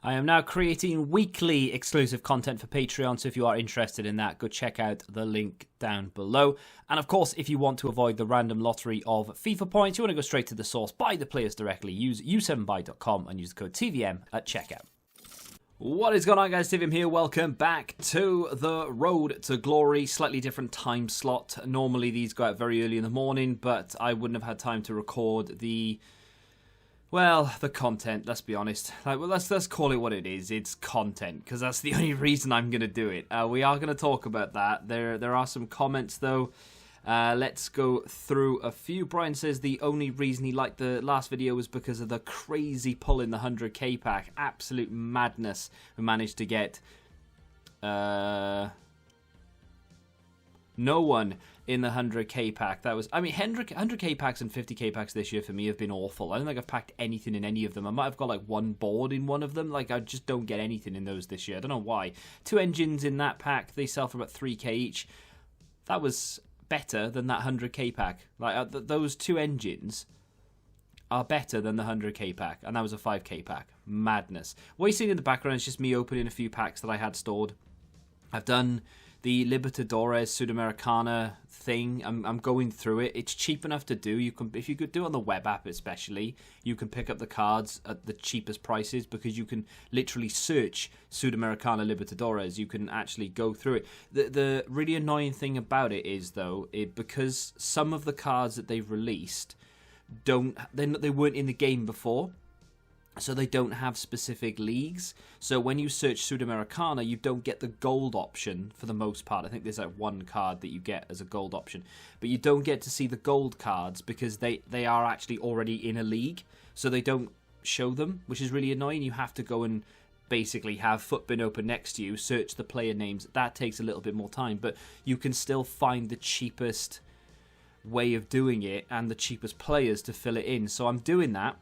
I am now creating weekly exclusive content for Patreon, so if you are interested in that, go check out the link down below. And of course, if you want to avoid the random lottery of FIFA points, you want to go straight to the source, buy the players directly, use u7buy.com and use the code TVM at checkout. What is going on, guys? TVM here. Welcome back to the Road to Glory. Slightly different time slot. Normally these go out very early in the morning, but I wouldn't have had time to record the content, let's be honest. Let's call it what it is. It's content, because that's the only reason I'm going to do it. We are going to talk about that. There are some comments, though. Let's go through a few. Brian says the only reason he liked the last video was because of the crazy pull in the 100k pack. Absolute madness. We managed to get no one in the 100k pack. That was, I mean, 100k packs and 50k packs this year for me have been awful. I don't think I've packed anything in any of them. I might have got like one board in one of them. Like, I just don't get anything in those this year. I don't know why. 2 engines in that pack. They sell for about 3k each. That was better than that 100k pack. Like, those 2 engines are better than the 100k pack, and that was a 5k pack. Madness. What you're seeing in the background is just me opening a few packs that I had stored. I've done the Libertadores Sudamericana thing. I'm going through it. It's cheap enough to do. You can, if you could do it on the web app especially, you can pick up the cards at the cheapest prices, because you can literally search Sudamericana Libertadores. You can actually go through it. The really annoying thing about it is, though, because some of the cards that they've released they weren't in the game before. So they don't have specific leagues. So when you search Sudamericana, you don't get the gold option for the most part. I think there's like one card that you get as a gold option. But you don't get to see the gold cards because they are actually already in a league. So they don't show them, which is really annoying. You have to go and basically have Footbin open next to you, search the player names. That takes a little bit more time. But you can still find the cheapest way of doing it and the cheapest players to fill it in. So I'm doing that.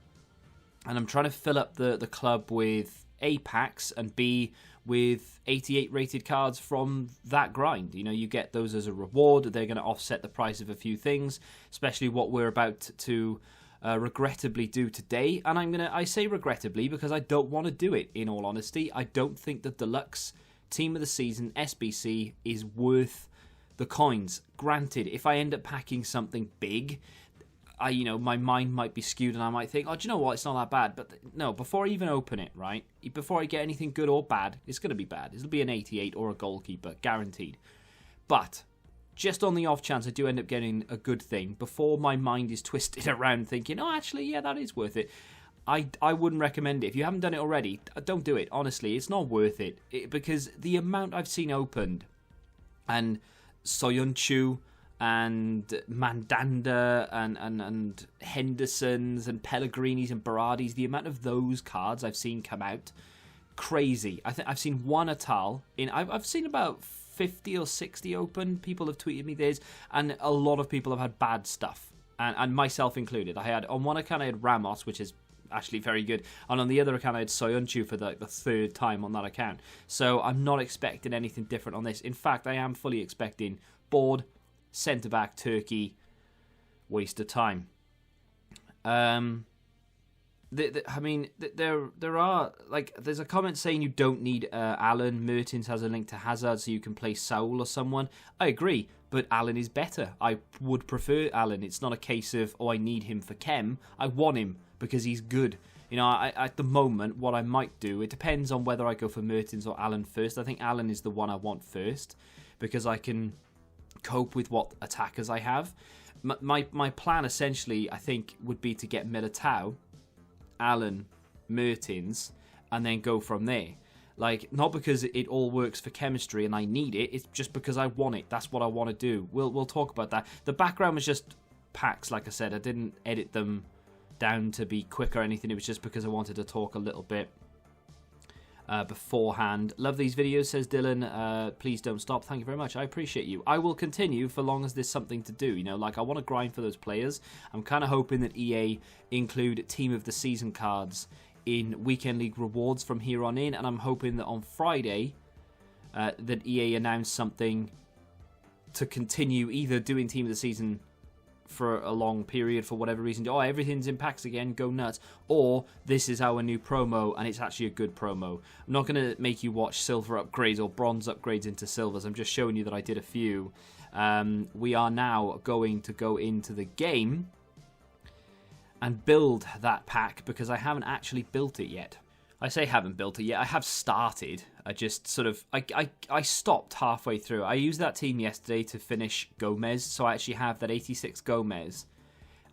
And I'm trying to fill up the club with A packs and B with 88 rated cards from that grind. You know, you get those as a reward. They're going to offset the price of a few things, especially what we're about to regrettably do today. And I say regrettably because I don't want to do it, in all honesty. I don't think the Deluxe Team of the Season, SBC, is worth the coins. Granted, if I end up packing something big, my mind might be skewed and I might think, oh, do you know what? It's not that bad. But no, before I even open it, right? Before I get anything good or bad, it's going to be bad. It'll be an 88 or a goalkeeper, guaranteed. But just on the off chance I do end up getting a good thing, before my mind is twisted around thinking, oh, actually, yeah, that is worth it, I wouldn't recommend it. If you haven't done it already, don't do it. Honestly, it's not worth it. Because the amount I've seen opened, and Soyuncu and Mandanda and Hendersons and Pellegrinis and Berardis, the amount of those cards I've seen come out, crazy. I think I've seen one Atal I've seen about 50 or 60 open. People have tweeted me this, and a lot of people have had bad stuff, and myself included. I had, on one account I had Ramos, which is actually very good, and on the other account I had Soyuncu for the 3rd time on that account. So I'm not expecting anything different on this. In fact, I am fully expecting board, centre-back, Turkey, waste of time. I mean, there are, like, there's a comment saying you don't need Alan. Mertens has a link to Hazard, so you can play Saul or someone. I agree, but Alan is better. I would prefer Alan. It's not a case of, oh, I need him for Chem. I want him because he's good. You know, at the moment, what I might do, it depends on whether I go for Mertens or Alan first. I think Alan is the one I want first, because I can cope with what attackers I have. My plan essentially, I think, would be to get Militao, Alan, Mertens, and then go from there. Like, not because it all works for chemistry and I need it, it's just because I want it. That's what I want to do. We'll talk about that. The background was just packs, like I said. I didn't edit them down to be quick or anything. It was just because I wanted to talk a little bit beforehand. Love these videos, says Dylan. Please don't stop. Thank you very much. I appreciate you. I will continue for long as there's something to do. You know, like, I want to grind for those players. I'm kind of hoping that EA include Team of the Season cards in Weekend League rewards from here on in, and I'm hoping that on Friday that EA announce something to continue either doing Team of the Season for a long period for whatever reason. Oh, everything's in packs again, go nuts. Or this is our new promo and it's actually a good promo. I'm not going to make you watch silver upgrades or bronze upgrades into silvers. I'm just showing you that I did a few. We are now going to go into the game and build that pack because I haven't actually built it yet. I say haven't built it yet. I have started. I just sort of... I stopped halfway through. I used that team yesterday to finish Gomez. So I actually have that 86 Gomez.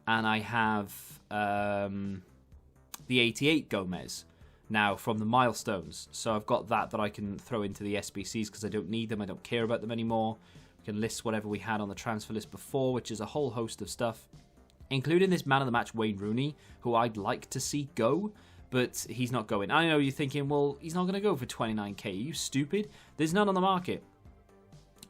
And I have the 88 Gomez now from the milestones. So I've got that I can throw into the SBCs because I don't need them. I don't care about them anymore. We can list whatever we had on the transfer list before, which is a whole host of stuff. Including this man of the match, Wayne Rooney, who I'd like to see go. But he's not going. I know you're thinking, well, he's not going to go for 29k. Are you stupid? There's none on the market.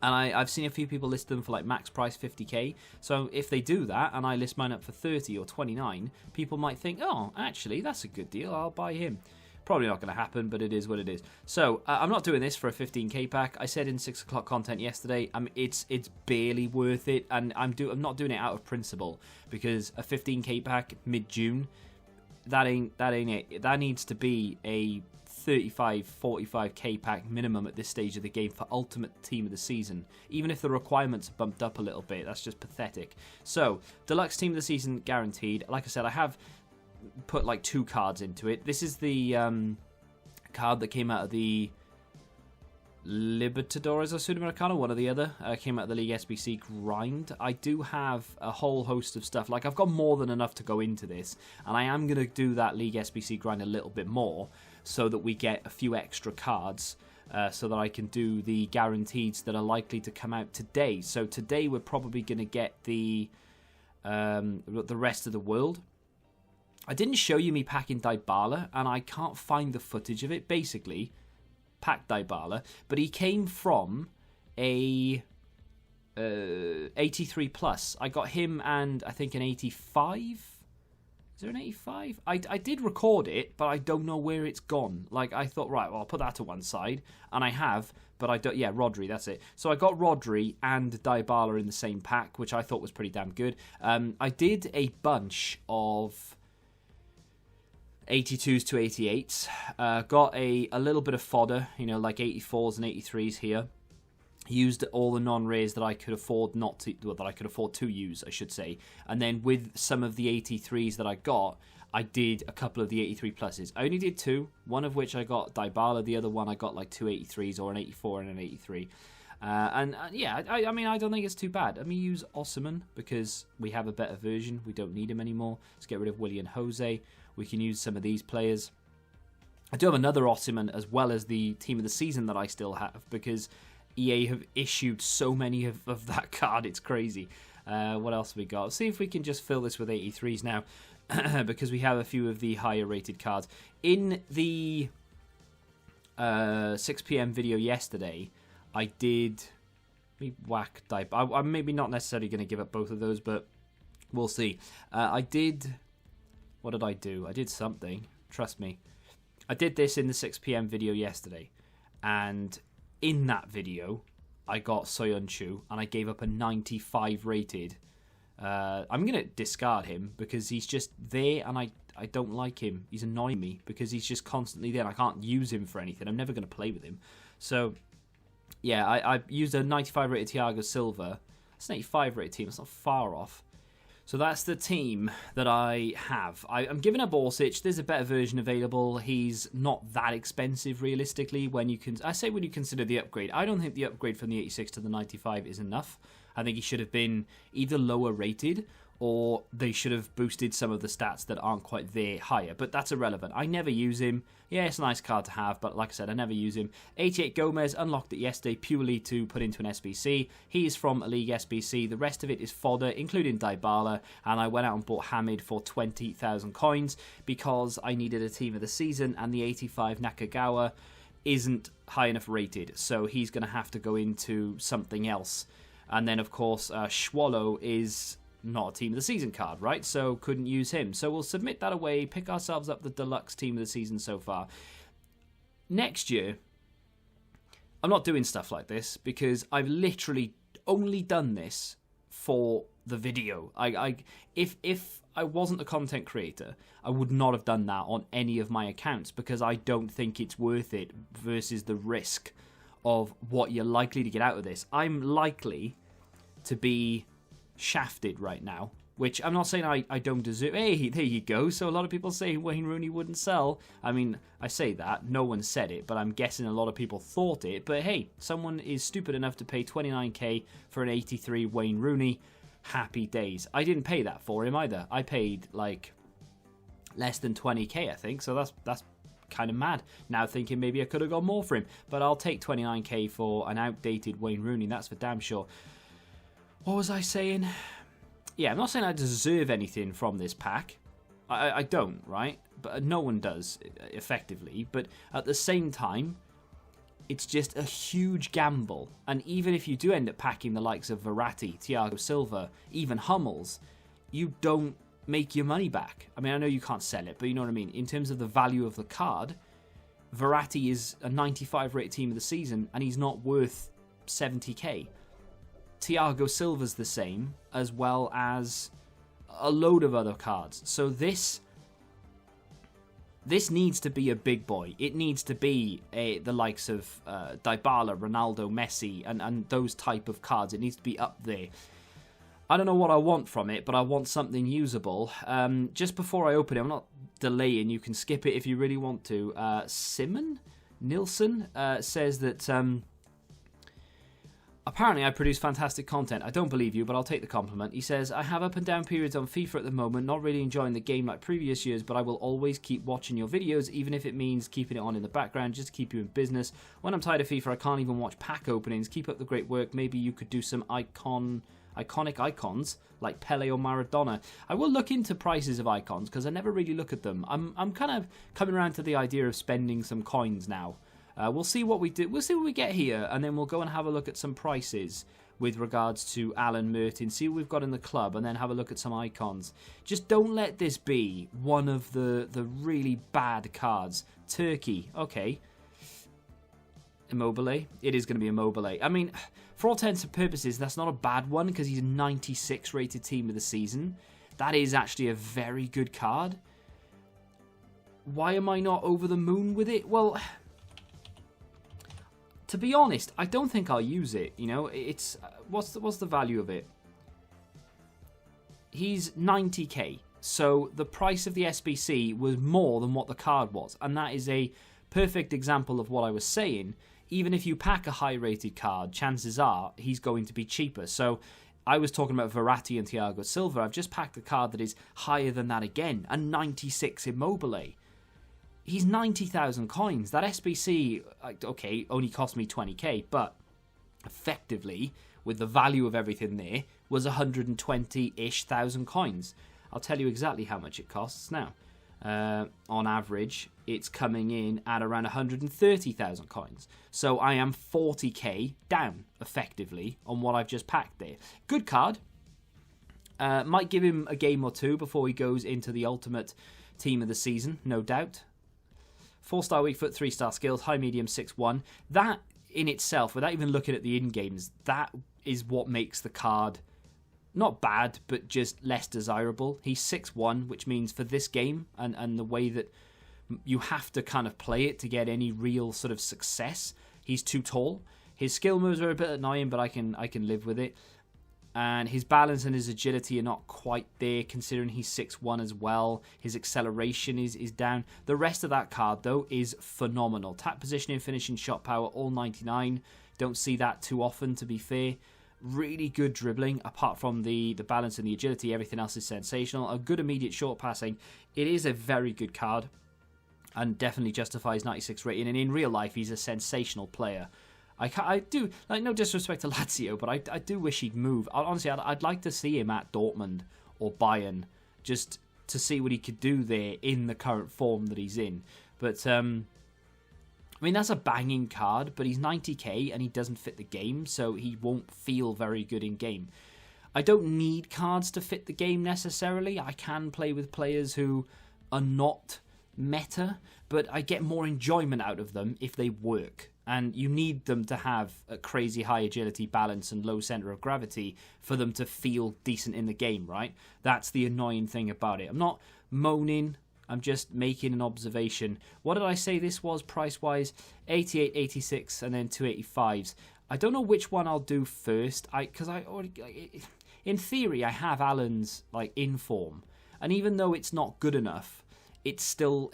And I've seen a few people list them for like max price 50k. So if they do that and I list mine up for 30 or 29, people might think, oh, actually, that's a good deal. I'll buy him. Probably not going to happen, but it is what it is. So I'm not doing this for a 15k pack. I said in 6 o'clock content yesterday, it's barely worth it. And I'm not doing it out of principle because a 15k pack mid-June, that ain't it. That needs to be a 35, 45k pack minimum at this stage of the game for ultimate team of the season. Even if the requirements are bumped up a little bit, that's just pathetic. So, deluxe team of the season guaranteed. Like I said, I have put like 2 cards into it. This is the card that came out of the Libertadores or Sudamericana, one or the other, came out of the League SBC grind. I do have a whole host of stuff. Like, I've got more than enough to go into this, and I am going to do that League SBC grind a little bit more so that we get a few extra cards so that I can do the guaranteeds that are likely to come out today. So today we're probably going to get the rest of the world. I didn't show you me packing Dybala, and I can't find the footage of it. Basically, packed Dybala, but he came from a 83 plus. I got him and I think an 85. Is there an 85? I did record it, but I don't know where it's gone. Like, I thought, right, well, I'll put that to one side, and I have, but I don't. Yeah, Rodri, that's it. So I got Rodri and Dybala in the same pack, which I thought was pretty damn good. I did a bunch of 82s to 88s. Got a little bit of fodder, like 84s and 83s here. Used all the non-rares that I could afford to use, I should say. And then with some of the 83s that I got, I did a couple of the 83 pluses. I only did 2, one of which I got Dybala, the other one I got like 2 83s or an 84 and an 83. Yeah, I mean, I don't think it's too bad. I mean, use Osimhen because we have a better version. We don't need him anymore. Let's get rid of Willian Jose. We can use some of these players. I do have another Osimhen as well as the team of the season that I still have because EA have issued so many of that card. It's crazy. What else have we got? Let's see if we can just fill this with 83s now because we have a few of the higher rated cards. In the 6 p.m. video yesterday, I did whack Dybala. I'm maybe not necessarily going to give up both of those, but we'll see. What did I do? I did something. Trust me. I did this in the 6 p.m. video yesterday. And in that video, I got Soyuncu and I gave up a 95 rated. I'm going to discard him because he's just there and I don't like him. He's annoying me because he's just constantly there and I can't use him for anything. I'm never going to play with him. So, yeah, I used a 95 rated Thiago Silva. It's an 85 rated team. It's not far off. So that's the team that I have. I'm giving up Orsic. There's a better version available. He's not that expensive, realistically. When you consider the upgrade. I don't think the upgrade from the 86 to the 95 is enough. I think he should have been either lower rated or they should have boosted some of the stats that aren't quite there higher. But that's irrelevant. I never use him. Yeah, it's a nice card to have, but like I said, I never use him. 88 Gomez, unlocked it yesterday purely to put into an SBC. He is from a League SBC. The rest of it is fodder, including Dybala, and I went out and bought Hamid for 20,000 coins because I needed a team of the season, and the 85 Nakagawa isn't high enough rated, so he's going to have to go into something else. And then, of course, Schwallow is not a team of the season card, right? So couldn't use him. So we'll submit that away, pick ourselves up the deluxe team of the season so far. Next year, I'm not doing stuff like this because I've literally only done this for the video. If I wasn't a content creator, I would not have done that on any of my accounts because I don't think it's worth it versus the risk of what you're likely to get out of this. I'm likely to be shafted right now, which I'm not saying I don't deserve. Hey, there you go. So a lot of people say Wayne Rooney wouldn't sell. I mean, I say that. No one said it, but I'm guessing a lot of people thought it. But hey, someone is stupid enough to pay 29k for an 83 Wayne Rooney. Happy days. I didn't pay that for him either. I paid like less than 20k, I think. So that's kind of mad. Now thinking maybe I could have got more for him. But I'll take 29k for an outdated Wayne Rooney. That's for damn sure. What was I saying? Yeah, I'm not saying I deserve anything from this pack. I don't, right? But no one does, effectively. But at the same time, it's just a huge gamble. And even if you do end up packing the likes of Verratti, Thiago Silva, even Hummels, you don't make your money back. I mean, I know you can't sell it, but you know what I mean. In terms of the value of the card, Verratti is a 95 rated team of the season, and he's not worth 70k. Thiago Silva's the same, as well as a load of other cards. So this needs to be a big boy. It needs to be the likes of Dybala, Ronaldo, Messi, and those type of cards. It needs to be up there. I don't know what I want from it, but I want something usable. Just before I open it, I'm not delaying. You can skip it if you really want to. Simon Nilsson says that... apparently, I produce fantastic content. I don't believe you, but I'll take the compliment. He says, I have up and down periods on FIFA at the moment, not really enjoying the game like previous years, but I will always keep watching your videos, even if it means keeping it on in the background, just to keep you in business. When I'm tired of FIFA, I can't even watch pack openings. Keep up the great work. Maybe you could do some iconic icons, like Pele or Maradona. I will look into prices of icons, because I never really look at them. I'm kind of coming around to the idea of spending some coins now. We'll see what we do. We'll see what we get here, and then we'll go and have a look at some prices with regards to Alan Merton, see what we've got in the club, and then have a look at some icons. Just don't let this be one of the really bad cards. Turkey, okay. Immobile. It is going to be Immobile. I mean, for all intents and purposes, that's not a bad one because he's a 96 rated team of the season. That is actually a very good card. Why am I not over the moon with it? Well... to be honest, I don't think I'll use it. You know, it's what's the value of it? He's 90k, so the price of the SBC was more than what the card was, and that is a perfect example of what I was saying. Even if you pack a high-rated card, chances are he's going to be cheaper. So I was talking about Verratti and Thiago Silva. I've just packed a card that is higher than that again, a 96 Immobile. He's 90,000 coins. That SBC, okay, only cost me 20k, but effectively, with the value of everything there, was 120-ish thousand coins. I'll tell you exactly how much it costs now. On average, it's coming in at around 130,000 coins. So I am 40k down, effectively, on what I've just packed there. Good card. Might give him a game or two before he goes into the ultimate team of the season, no doubt. 4-star weak foot, 3-star skills, high medium 6-1. That in itself, without even looking at the in-games, that is what makes the card not bad, but just less desirable. He's 6'1", which means for this game and the way that you have to kind of play it to get any real sort of success, he's too tall. His skill moves are a bit annoying, but I can live with it. And his balance and his agility are not quite there, considering he's 6'1" as well. His acceleration is down. The rest of that card, though, is phenomenal. Tap positioning, finishing, shot power, all 99. Don't see that too often, to be fair. Really good dribbling, apart from the balance and the agility. Everything else is sensational. A good immediate short passing. It is a very good card, and definitely justifies 96 rating. And in real life, he's a sensational player. I do, like, no disrespect to Lazio, but I do wish he'd move. Honestly, I'd like to see him at Dortmund or Bayern, just to see what he could do there in the current form that he's in. But, I mean, that's a banging card, but he's 90k and he doesn't fit the game, so he won't feel very good in game. I don't need cards to fit the game necessarily. I can play with players who are not meta, but I get more enjoyment out of them if they work. And you need them to have a crazy high agility, balance, and low center of gravity for them to feel decent in the game, right? That's the annoying thing about it. I'm not moaning. I'm just making an observation. What did I say this was price-wise? 88, 86, and then 285s. I don't know which one I'll do first. Because I already, in theory, I have Alan's like inform, and even though it's not good enough, it's still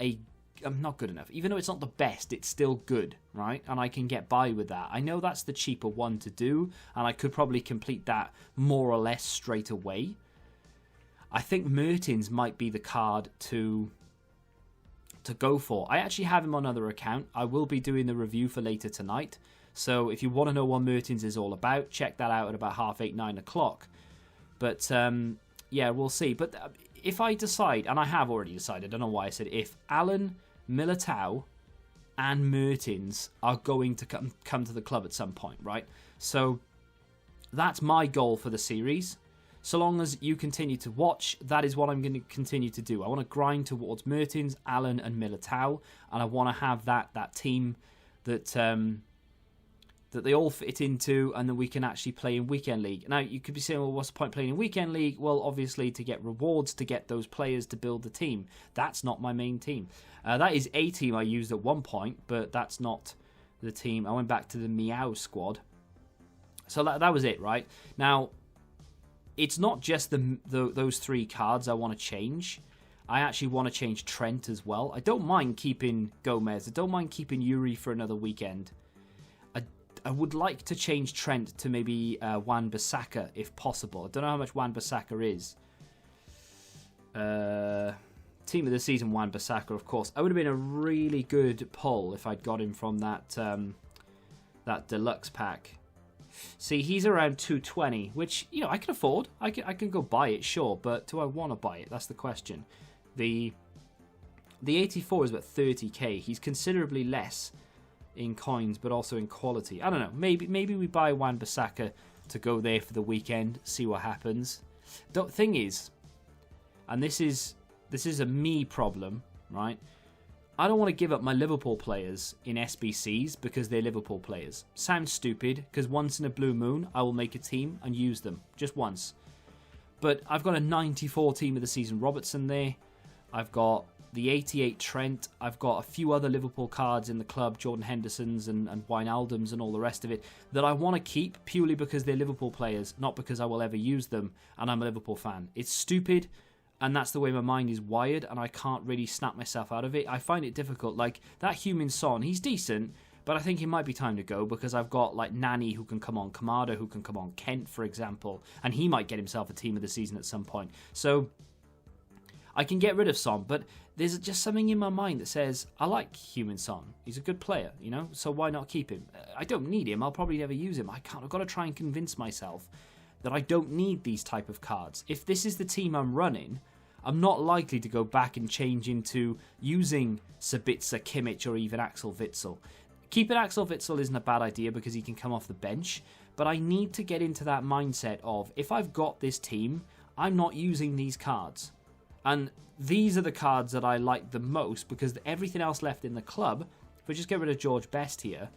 not good enough. Even though it's not the best, it's still good, right? And I can get by with that. I know that's the cheaper one to do, and I could probably complete that more or less straight away. I think Mertens might be the card to go for. I actually have him on another account. I will be doing the review for later tonight. So if you want to know what Mertens is all about, check that out at about 8:30, 9 o'clock. But yeah, we'll see. But if I decide, and I have already decided, I don't know why I said if, Alan, Militao, and Mertens are going to come to the club at some point, right? So that's my goal for the series. So long as you continue to watch, that is what I'm going to continue to do. I want to grind towards Mertens, Alan, and Militao, and I want to have that team that they all fit into, and then we can actually play in Weekend League. Now, you could be saying, well, what's the point playing in Weekend League? Well, obviously, to get rewards, to get those players to build the team. That's not my main team. That is a team I used at one point, but that's not the team. I went back to the Meow squad. So that was it, right? Now, it's not just those three cards I want to change. I actually want to change Trent as well. I don't mind keeping Gomez. I don't mind keeping Yuri for another weekend. I would like to change Trent to maybe Wan-Bissaka if possible. I don't know how much Wan-Bissaka is. Team of the season, Wan-Bissaka, of course. I would have been a really good pull if I'd got him from that deluxe pack. See, he's around 220, which, you know, I can afford. I can go buy it, sure, but do I want to buy it? That's the question. The 84 is about 30k. He's considerably less in coins, but also in quality. I don't know. Maybe we buy Wan-Bissaka to go there for the weekend, see what happens. The thing is, and this is a me problem, right? I don't want to give up my Liverpool players in SBCs because they're Liverpool players. Sounds stupid, because once in a blue moon, I will make a team and use them. Just once. But I've got a 94 team of the season Robertson there. I've got the 88 Trent. I've got a few other Liverpool cards in the club, Jordan Henderson's and Wijnaldum's and all the rest of it, that I want to keep purely because they're Liverpool players, not because I will ever use them and I'm a Liverpool fan. It's stupid, and that's the way my mind is wired, and I can't really snap myself out of it. I find it difficult. Like, that Heung-min Son, he's decent, but I think it might be time to go because I've got, like, Nani who can come on, Kamada who can come on, Kent, for example, and he might get himself a team of the season at some point. So I can get rid of Son, but there's just something in my mind that says, I like Heung-min Son. He's a good player, you know, so why not keep him? I don't need him. I'll probably never use him. I've got to try and convince myself that I don't need these type of cards. If this is the team I'm running, I'm not likely to go back and change into using Sabitzer, Kimmich, or even Axel Witsel. Keeping Axel Witsel isn't a bad idea because he can come off the bench, but I need to get into that mindset of, if I've got this team, I'm not using these cards. And these are the cards that I like the most because everything else left in the club, if we just get rid of George Best here,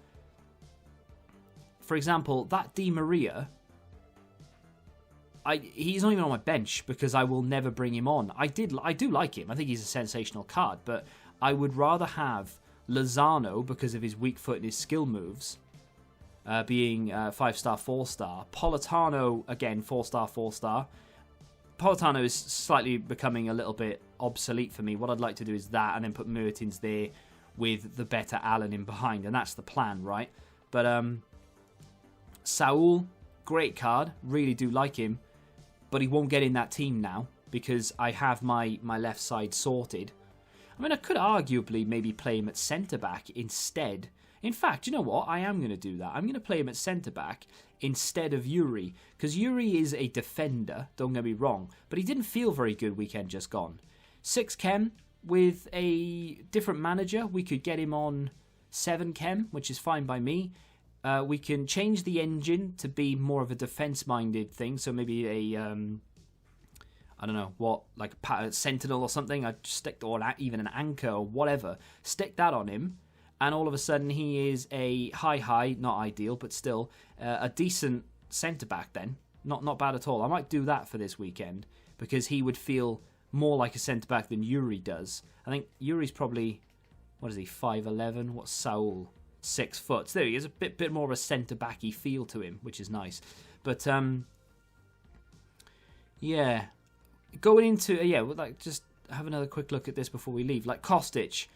for example, that Di Maria, he's not even on my bench because I will never bring him on. I do like him. I think he's a sensational card, but I would rather have Lozano because of his weak foot and his skill moves, being 5-star, 4-star. Politano, again, 4-star, 4-star. Politano is slightly becoming a little bit obsolete for me. What I'd like to do is that and then put Mertens there with the better Allen in behind, and that's the plan, right? But Saul, great card. Really do like him. But he won't get in that team now because I have my left side sorted. I mean, I could arguably maybe play him at centre-back instead. In fact, you know what? I am going to do that. I'm going to play him at centre-back instead of Yuri. Because Yuri is a defender, don't get me wrong. But he didn't feel very good weekend just gone. 6 chem with a different manager. We could get him on 7 chem, which is fine by me. We can change the engine to be more of a defense-minded thing. So maybe I don't know what, like a sentinel or something. I'd stick, or even an anchor or whatever. Stick that on him, and all of a sudden he is a high, not ideal, but still a decent centre back. Then not bad at all. I might do that for this weekend because he would feel more like a centre back than Yuri does. I think Yuri's probably, what is he, 5'11"? What's Saul? 6 foot. So there he is, a bit more of a centre backy feel to him, which is nice. But yeah, going into we'll like just have another quick look at this before we leave. Like Kostic,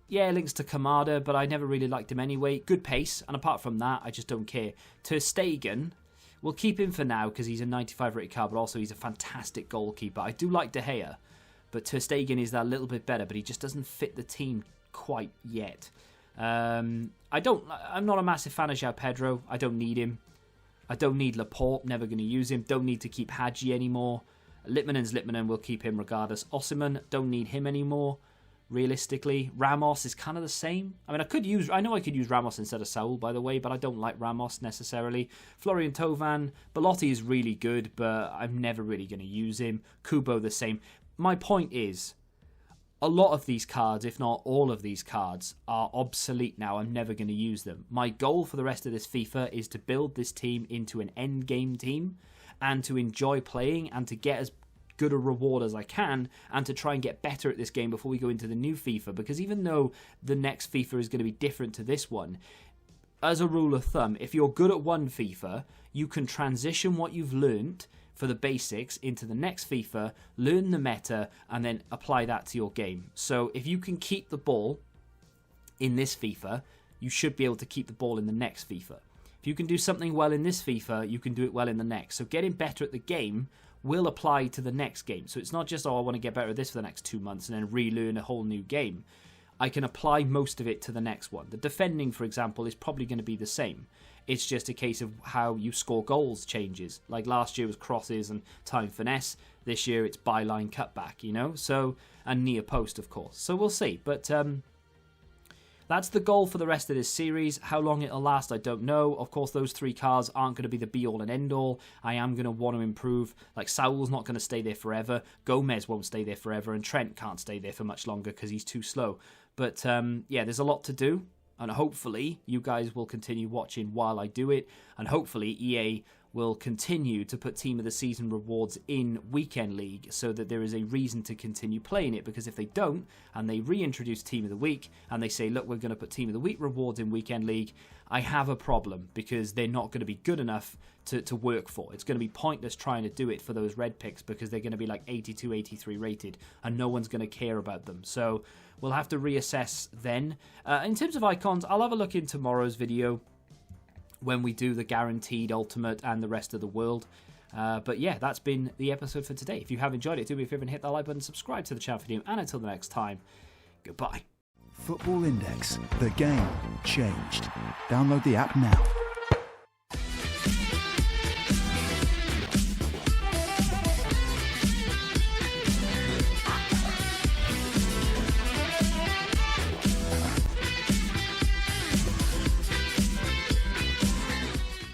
yeah, links to Kamada, but I never really liked him anyway. Good pace, and apart from that, I just don't care. Ter Stegen, we'll keep him for now because he's a 95 rated card, but also he's a fantastic goalkeeper. I do like De Gea, but Ter Stegen is that little bit better, but he just doesn't fit the team quite yet. I'm not a massive fan of João Pedro. I don't need him. I don't need Laporte, never going to use him. Don't need to keep Hadji anymore. Litmanen's we'll keep him regardless. Osimhen, don't need him anymore. Realistically, Ramos is kind of the same. I mean, I know I could use Ramos instead of Saul, by the way, but I don't like Ramos necessarily. Florian Thauvin, Belotti is really good, but I'm never really going to use him. Kubo the same. My point is, a lot of these cards, if not all of these cards, are obsolete now. I'm never going to use them. My goal for the rest of this FIFA is to build this team into an end game team and to enjoy playing and to get as good a reward as I can and to try and get better at this game before we go into the new FIFA. Because even though the next FIFA is going to be different to this one, as a rule of thumb, if you're good at one FIFA, you can transition what you've learnt for the basics into the next FIFA, learn the meta, and then apply that to your game. So if you can keep the ball in this FIFA, you should be able to keep the ball in the next FIFA. If you can do something well in this FIFA, you can do it well in the next. So getting better at the game will apply to the next game. So it's not just, I want to get better at this for the next 2 months and then relearn a whole new game. I can apply most of it to the next one. The defending, for example, is probably going to be the same. It's just a case of how you score goals changes. Like last year was crosses and time finesse. This year it's byline cutback, So, and near post, of course. So we'll see. But that's the goal for the rest of this series. How long it'll last, I don't know. Of course, those 3 cards aren't going to be the be-all and end-all. I am going to want to improve. Like, Saul's not going to stay there forever. Gomez won't stay there forever. And Trent can't stay there for much longer because he's too slow. But, yeah, there's a lot to do. And hopefully you guys will continue watching while I do it. And hopefully EA will continue to put Team of the Season rewards in Weekend League so that there is a reason to continue playing it. Because if they don't, and they reintroduce Team of the Week, and they say, look, we're going to put Team of the Week rewards in Weekend League, I have a problem because they're not going to be good enough to work for. It's going to be pointless trying to do it for those red picks because they're going to be like 82, 83 rated, and no one's going to care about them. So we'll have to reassess then. In terms of icons, I'll have a look in tomorrow's video when we do the guaranteed ultimate and the rest of the world. But yeah, that's been the episode for today. If you have enjoyed it, do me a favor and hit that like button, subscribe to the channel for new, and until the next time, goodbye. Football Index. The game changed. Download the app now.